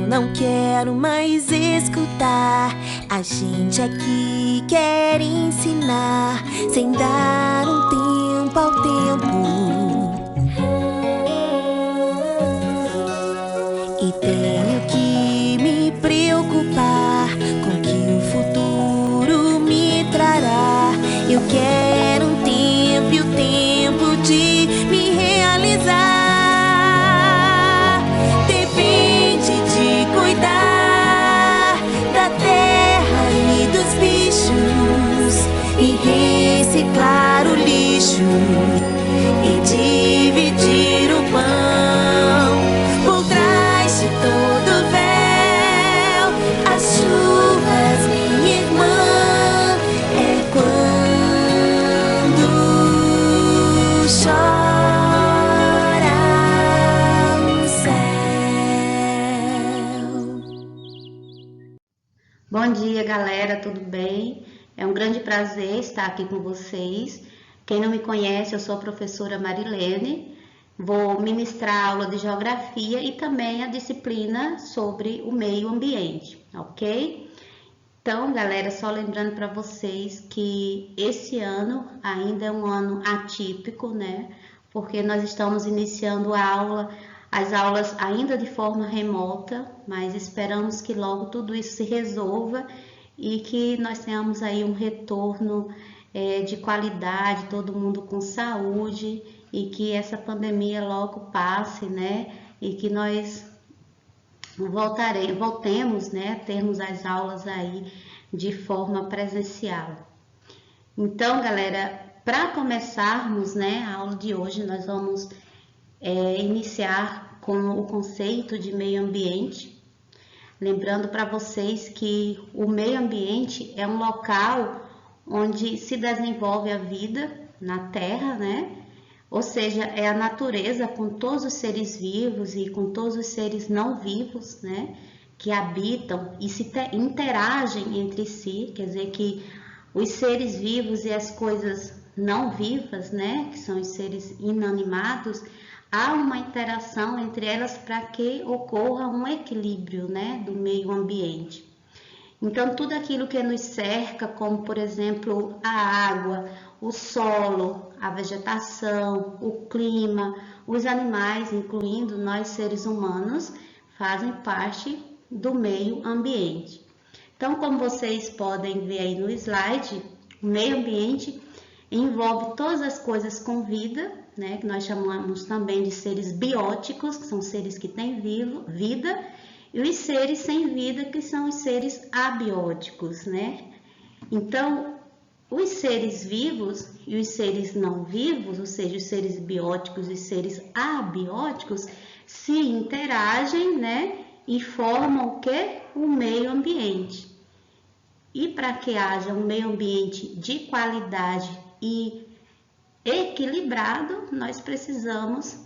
não quero mais escutar. A gente aqui quer ensinar, sem dar um tempo ao tempo. E tenho que me preocupar com o que o futuro me trará. Eu quero um tempo e o tempo de me realizar. Depende de cuidar da terra e dos bichos, e reciclar o lixo, e dividir o pão. Por trás de todo véu, as chuvas, minha irmã, é quando chora o céu. Bom dia, galera, tudo bem? É um grande prazer estar aqui com vocês. Quem não me conhece, eu sou a professora Marilene. Vou ministrar a aula de geografia e também a disciplina sobre o meio ambiente, ok? Então, galera, só lembrando para vocês que esse ano ainda é um ano atípico, né? Porque nós estamos iniciando as aulas ainda de forma remota, mas esperamos que logo tudo isso se resolva e que nós tenhamos aí um retorno de qualidade, todo mundo com saúde, e que essa pandemia logo passe, né? E que nós voltemos, né, a termos as aulas aí de forma presencial. Então, galera, para começarmos, né, a aula de hoje, nós vamos iniciar com o conceito de meio ambiente. Lembrando para vocês que o meio ambiente é um local onde se desenvolve a vida na Terra, né? Ou seja, é a natureza com todos os seres vivos e com todos os seres não vivos, né? Que habitam e se interagem entre si, quer dizer que os seres vivos e as coisas não vivas, né? Que são os seres inanimados, há uma interação entre elas para que ocorra um equilíbrio, né, do meio ambiente. Então, tudo aquilo que nos cerca, como por exemplo a água, o solo, a vegetação, o clima, os animais, incluindo nós seres humanos, fazem parte do meio ambiente. Então, como vocês podem ver aí no slide, o meio ambiente envolve todas as coisas com vida, né, que nós chamamos também de seres bióticos, que são seres que têm vida, e os seres sem vida, que são os seres abióticos, né? Então, os seres vivos e os seres não vivos, ou seja, os seres bióticos e os seres abióticos, se interagem, né, e formam o quê? O meio ambiente. E para que haja um meio ambiente de qualidade e equilibrado, nós precisamos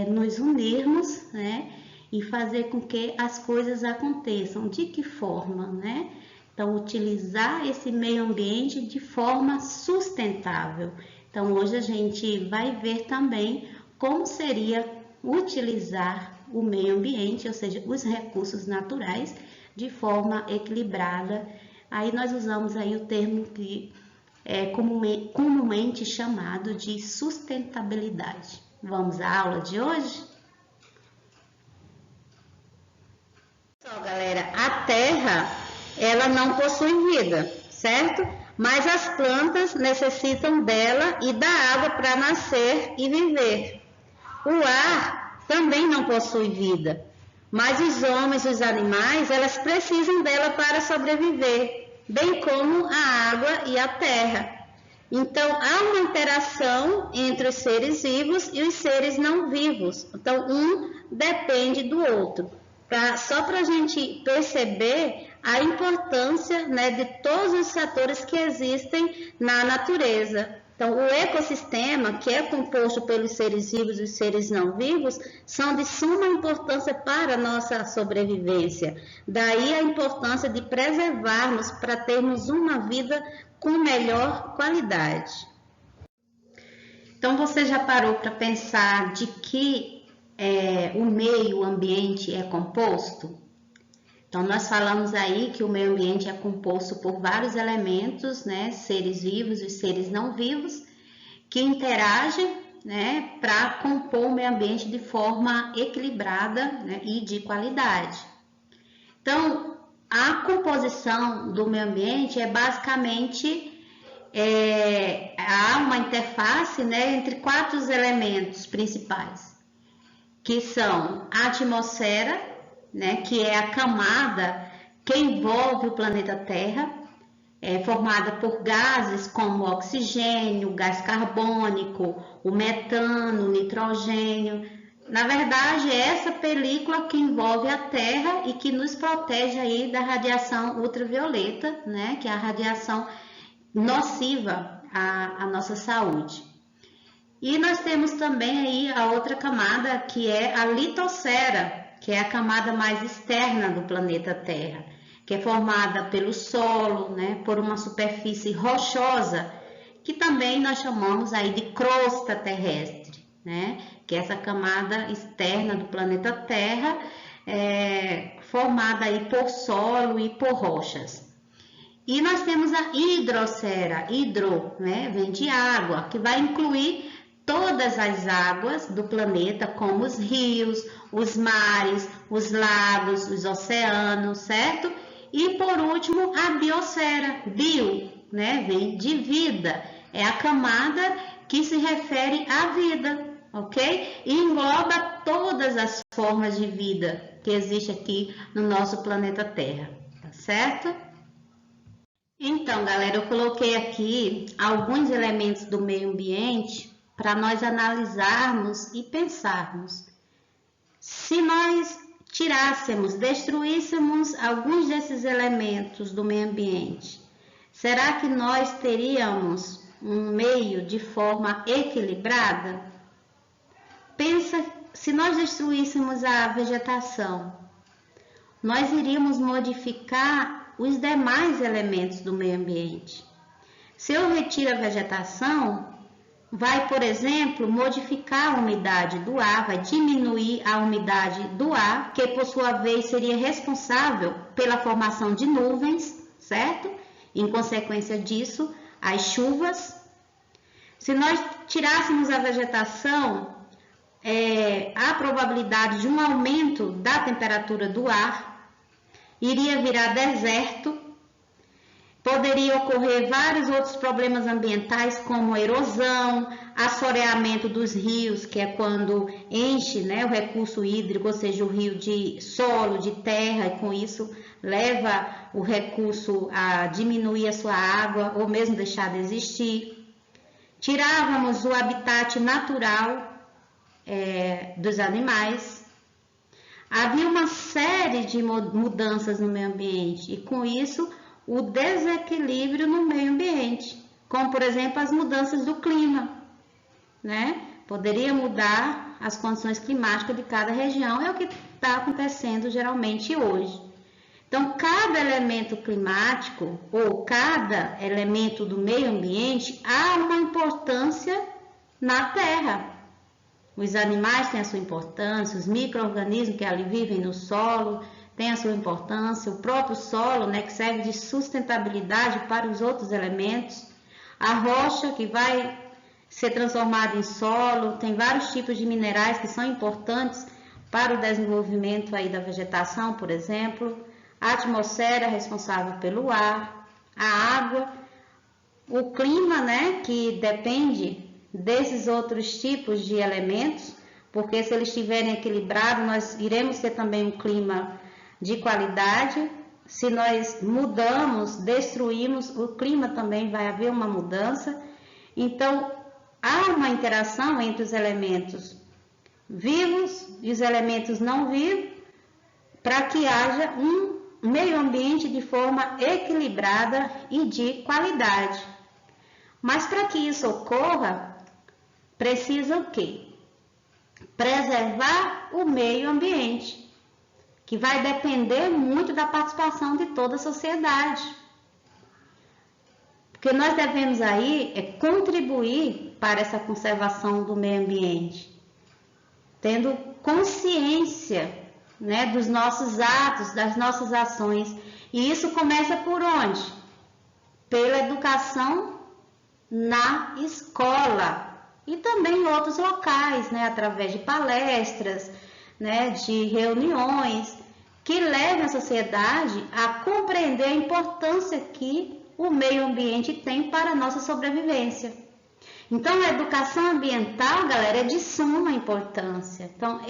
nos unirmos, né, e fazer com que as coisas aconteçam. De que forma, né? Então, utilizar esse meio ambiente de forma sustentável. Então, hoje a gente vai ver também como seria utilizar o meio ambiente, ou seja, os recursos naturais, de forma equilibrada. Aí nós usamos aí o termo que é comumente chamado de sustentabilidade. Vamos à aula de hoje? Então, galera, a Terra, ela não possui vida, certo? Mas as plantas necessitam dela e da água para nascer e viver. O ar também não possui vida, mas os homens, os animais, elas precisam dela para sobreviver, bem como a água e a terra. Então, há uma interação entre os seres vivos e os seres não vivos. Então, um depende do outro. Só para a gente perceber a importância, né, de todos os fatores que existem na natureza. Então, o ecossistema, que é composto pelos seres vivos e os seres não vivos, são de suma importância para a nossa sobrevivência. Daí a importância de preservarmos para termos uma vida com melhor qualidade. Então, você já parou para pensar de que o meio ambiente é composto? Então, nós falamos aí que o meio ambiente é composto por vários elementos, né, seres vivos e seres não vivos, que interagem, né, para compor o meio ambiente de forma equilibrada, né, e de qualidade. Então, a composição do meio ambiente é basicamente há uma interface, né, entre 4 elementos principais, que são a atmosfera, né, que é a camada que envolve o planeta Terra, formada por gases como o oxigênio, o gás carbônico, o metano, o nitrogênio. Na verdade, é essa película que envolve a Terra e que nos protege aí da radiação ultravioleta, né, que é a radiação nociva à nossa saúde. E nós temos também aí a outra camada, que é a litosfera, que é a camada mais externa do planeta Terra, que é formada pelo solo, né, por uma superfície rochosa, que também nós chamamos aí de crosta terrestre, né, que é essa camada externa do planeta Terra, formada aí por solo e por rochas. E nós temos a hidrosfera, né, vem de água, que vai incluir todas as águas do planeta, como os rios, os mares, os lagos, os oceanos, certo? E por último, a biosfera, né, vem de vida, é a camada que se refere à vida, ok? E engloba todas as formas de vida que existe aqui no nosso planeta Terra, tá certo? Então, galera, eu coloquei aqui alguns elementos do meio ambiente para nós analisarmos e pensarmos. Se nós tirássemos, destruíssemos alguns desses elementos do meio ambiente, será que nós teríamos um meio de forma equilibrada? Pensa, se nós destruíssemos a vegetação, nós iríamos modificar os demais elementos do meio ambiente. Se eu retiro a vegetação, vai, por exemplo, modificar a umidade do ar, vai diminuir a umidade do ar, que por sua vez seria responsável pela formação de nuvens, certo? Em consequência disso, as chuvas. Se nós tirássemos a vegetação, há probabilidade de um aumento da temperatura do ar, iria virar deserto, poderia ocorrer vários outros problemas ambientais, como erosão, assoreamento dos rios, que é quando enche, né, o recurso hídrico, ou seja, o rio de solo, de terra, e com isso leva o recurso a diminuir a sua água ou mesmo deixar de existir. Tirávamos o habitat natural dos animais. Havia uma série de mudanças no meio ambiente e com isso o desequilíbrio no meio ambiente, como por exemplo as mudanças do clima, né? Poderia mudar as condições climáticas de cada região, é o que está acontecendo geralmente hoje. Então, cada elemento climático ou cada elemento do meio ambiente há uma importância na Terra. Os animais têm a sua importância, os micro-organismos que ali vivem no solo têm a sua importância, o próprio solo, né, que serve de sustentabilidade para os outros elementos, a rocha que vai ser transformada em solo, tem vários tipos de minerais que são importantes para o desenvolvimento aí da vegetação, por exemplo, a atmosfera responsável pelo ar, a água, o clima, né, que depende desses outros tipos de elementos, porque se eles estiverem equilibrados, nós iremos ter também um clima de qualidade. Se nós mudamos, destruímos, o clima também vai haver uma mudança. Então, há uma interação entre os elementos vivos e os elementos não vivos para que haja um meio ambiente de forma equilibrada e de qualidade. Mas para que isso ocorra, precisa o quê? Preservar o meio ambiente, que vai depender muito da participação de toda a sociedade. Porque nós devemos aí contribuir para essa conservação do meio ambiente, tendo consciência né, dos nossos atos, das nossas ações. E isso começa por onde? Pela educação na escola e também em outros locais, né, através de palestras, né, de reuniões, que levem a sociedade a compreender a importância que o meio ambiente tem para a nossa sobrevivência. Então, a educação ambiental, galera, é de suma importância. Então,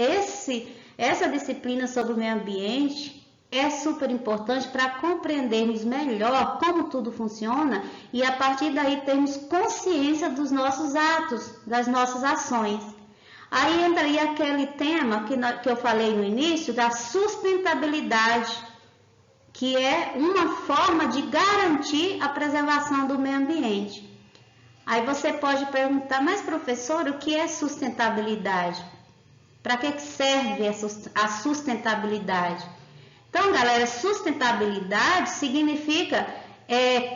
essa disciplina sobre o meio ambiente é super importante para compreendermos melhor como tudo funciona e, a partir daí, termos consciência dos nossos atos, das nossas ações. Aí entraria aquele tema que eu falei no início, da sustentabilidade, que é uma forma de garantir a preservação do meio ambiente. Aí você pode perguntar, mas professor, o que é sustentabilidade? Para que serve a sustentabilidade? Então, galera, sustentabilidade significa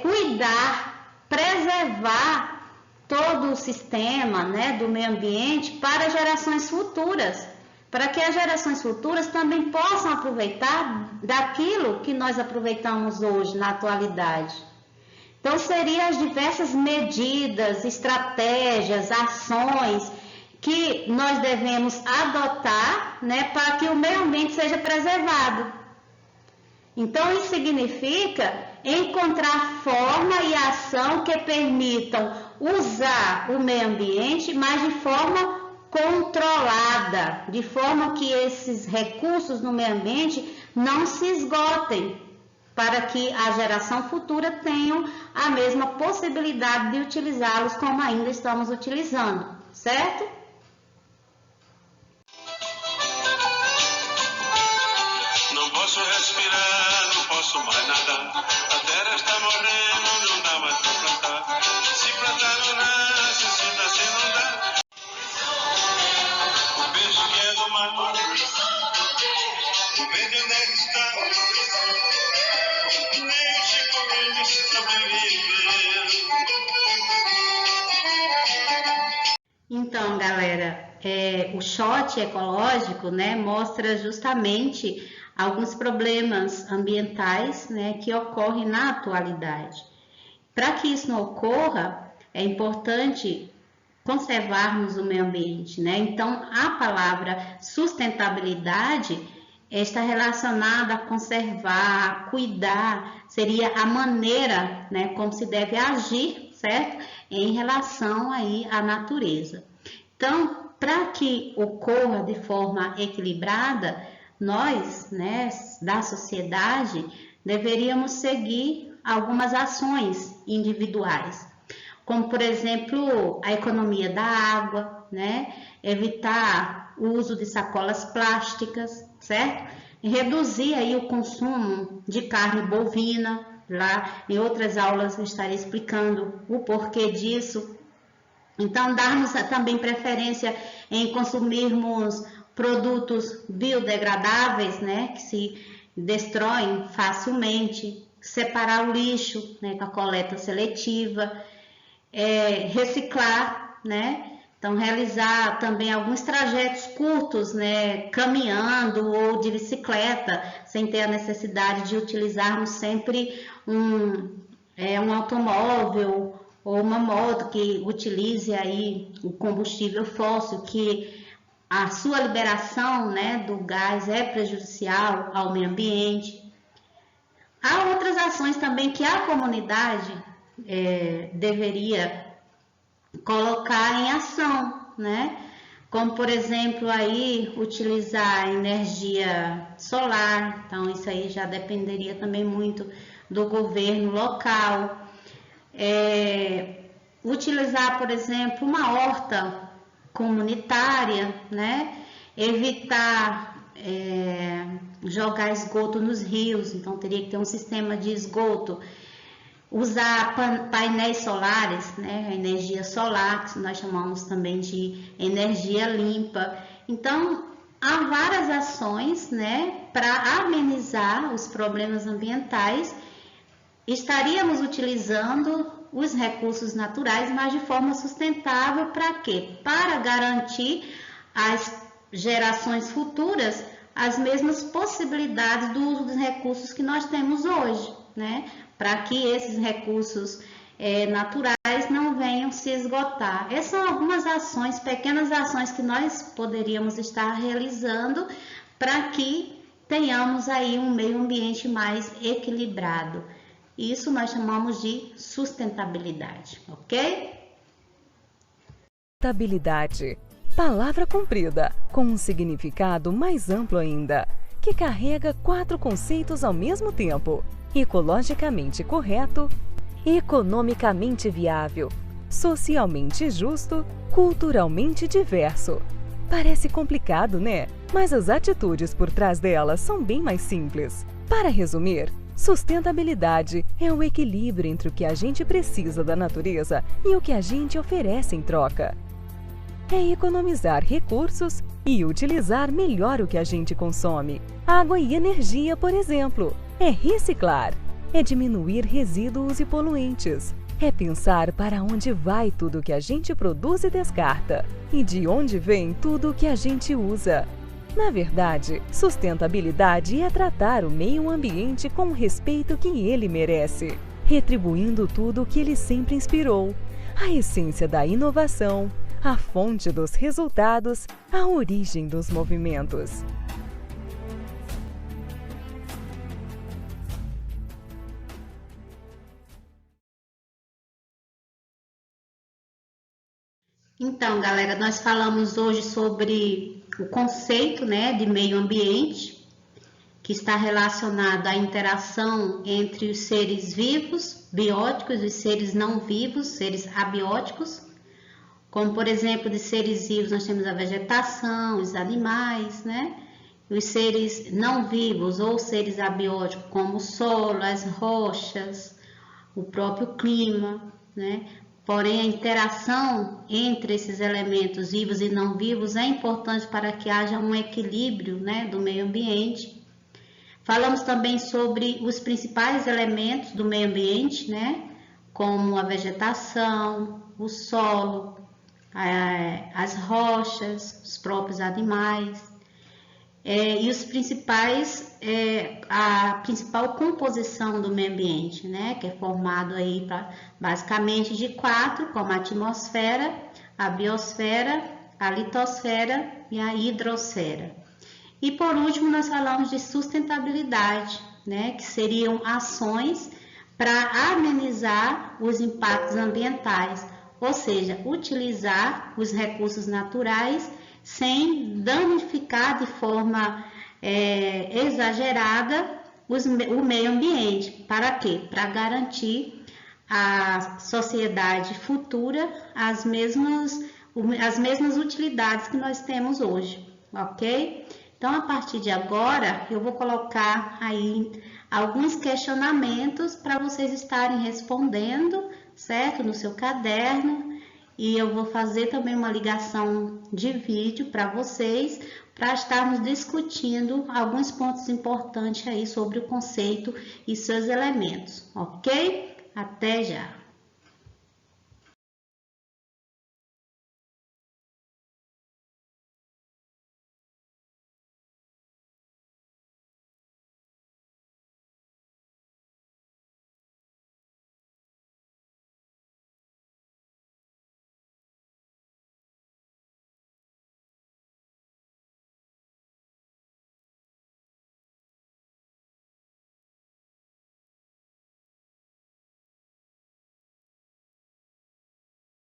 cuidar, preservar todo o sistema, né, do meio ambiente para gerações futuras, para que as gerações futuras também possam aproveitar daquilo que nós aproveitamos hoje, na atualidade. Então, seriam as diversas medidas, estratégias, ações que nós devemos adotar, né, para que o meio ambiente seja preservado. Então, isso significa encontrar forma e ação que permitam usar o meio ambiente, mas de forma controlada, de forma que esses recursos no meio ambiente não se esgotem, para que a geração futura tenha a mesma possibilidade de utilizá-los como ainda estamos utilizando, certo? Não posso respirar, não posso mais nadar. A terra está morrendo, não dá mais para plantar. Se plantar não nasce, se nascer não dá. O peixe que é do mar, o verde onde é que está? Nem o Chico Mendes sobreviver. Então, galera, o shot ecológico, né, mostra justamente alguns problemas ambientais, né, que ocorrem na atualidade. Para que isso não ocorra, é importante conservarmos o meio ambiente, né? Então, a palavra sustentabilidade está relacionada a conservar, a cuidar, seria a maneira, né, como se deve agir, certo? Em relação aí à natureza. Então, para que ocorra de forma equilibrada, nós, né, da sociedade, deveríamos seguir algumas ações individuais, como, por exemplo, a economia da água, né, evitar o uso de sacolas plásticas, certo? E reduzir aí o consumo de carne bovina. Lá em outras aulas eu estarei explicando o porquê disso. Então, darmos também preferência em consumirmos produtos biodegradáveis, né, que se destroem facilmente, separar o lixo, né, com a coleta seletiva, reciclar, né, então realizar também alguns trajetos curtos, né, caminhando ou de bicicleta, sem ter a necessidade de utilizarmos sempre um automóvel ou uma moto que utilize aí o combustível fóssil, que a sua liberação, né, do gás é prejudicial ao meio ambiente. Há outras ações também que a comunidade deveria colocar em ação, né? Como, por exemplo, aí utilizar energia solar. Então, isso aí já dependeria também muito do governo local. Utilizar, por exemplo, uma horta comunitária, né? Evitar jogar esgoto nos rios, então teria que ter um sistema de esgoto. Usar painéis solares, né? A energia solar, que nós chamamos também de energia limpa. Então, há várias ações, né, para amenizar os problemas ambientais. Estaríamos utilizando os recursos naturais, mas de forma sustentável. Para quê? Para garantir às gerações futuras as mesmas possibilidades do uso dos recursos que nós temos hoje, né? Para que esses recursos naturais não venham se esgotar. Essas são algumas ações, pequenas ações que nós poderíamos estar realizando para que tenhamos aí um meio ambiente mais equilibrado. Isso nós chamamos de sustentabilidade, ok? Sustentabilidade. Palavra comprida, com um significado mais amplo ainda, que carrega 4 conceitos ao mesmo tempo: ecologicamente correto, economicamente viável, socialmente justo, culturalmente diverso. Parece complicado, né? Mas as atitudes por trás delas são bem mais simples. Para resumir, sustentabilidade é o equilíbrio entre o que a gente precisa da natureza e o que a gente oferece em troca. É economizar recursos e utilizar melhor o que a gente consome. Água e energia, por exemplo. É reciclar. É diminuir resíduos e poluentes. É pensar para onde vai tudo o que a gente produz e descarta. E de onde vem tudo o que a gente usa. Na verdade, sustentabilidade é tratar o meio ambiente com o respeito que ele merece, retribuindo tudo o que ele sempre inspirou. A essência da inovação, a fonte dos resultados, a origem dos movimentos. Então, galera, nós falamos hoje sobre o conceito, né, de meio ambiente, que está relacionado à interação entre os seres vivos, bióticos, e os seres não vivos, seres abióticos. Como, por exemplo, de seres vivos nós temos a vegetação, os animais, né? Os seres não vivos ou seres abióticos, como o solo, as rochas, o próprio clima, né? Porém, a interação entre esses elementos vivos e não vivos é importante para que haja um equilíbrio, né, do meio ambiente. Falamos também sobre os principais elementos do meio ambiente, né, como a vegetação, o solo, as rochas, os próprios animais, e os principais, a principal composição do meio ambiente, né, que é formado aí basicamente de 4, como a atmosfera, a biosfera, a litosfera e a hidrosfera. E por último nós falamos de sustentabilidade, né, que seriam ações para amenizar os impactos ambientais, ou seja, utilizar os recursos naturais sem danificar de forma exagerada o meio ambiente. Para quê? Para garantir à sociedade futura as mesmas utilidades que nós temos hoje, ok? Então, a partir de agora, eu vou colocar aí alguns questionamentos para vocês estarem respondendo, certo? No seu caderno. E eu vou fazer também uma ligação de vídeo para vocês, para estarmos discutindo alguns pontos importantes aí sobre o conceito e seus elementos, ok? Até já!